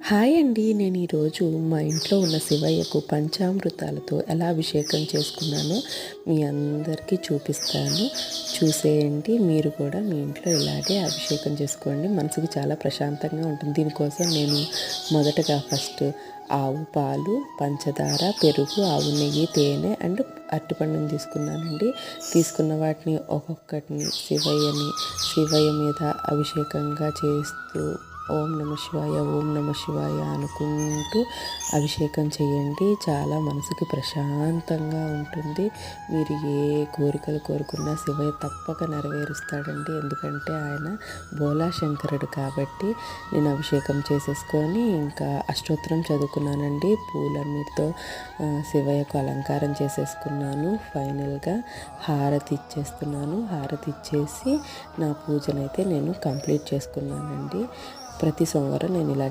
Hi అండి. నేను ఈరోజు మా ఇంట్లో ఉన్న శివయ్యకు పంచామృతాలతో ఎలా అభిషేకం చేసుకున్నానో మీ అందరికీ చూపిస్తాను. చూసేయండి. మీరు కూడా మీ ఇంట్లో ఇలాగే అభిషేకం చేసుకోండి. మనసుకు చాలా ప్రశాంతంగా ఉంటుంది. దీనికోసం నేను మొదటగా ఫస్ట్ ఆవు పాలు, పంచదార, పెరుగు, ఆవు నెయ్యి, తేనె అండ్ అరటిపండుని తీసుకున్నానండి. తీసుకున్న వాటిని ఒక్కొక్కటిని శివయ్య మీద అభిషేకంగా చేస్తూ ఓం నమ శివాయ, ఓం నమ శివాయ అనుకుంటూ అభిషేకం చేయండి. చాలా మనసుకి ప్రశాంతంగా ఉంటుంది. మీరు ఏ కోరికలు కోరుకున్నా శివయ్య తప్పక నెరవేరుస్తాడండి. ఎందుకంటే ఆయన బోలా శంకరుడు కాబట్టి. నేను అభిషేకం చేసేసుకొని ఇంకా అష్టోత్తరం చదువుకున్నానండి. పూలన్నిటితో శివయ్యకు అలంకారం చేసేసుకున్నాను. ఫైనల్గా హారతి ఇచ్చేస్తున్నాను. హారతి ఇచ్చేసి నా పూజనైతే నేను కంప్లీట్ చేసుకున్నానండి. ప్రతి సోమవారం నేను ఇలాగే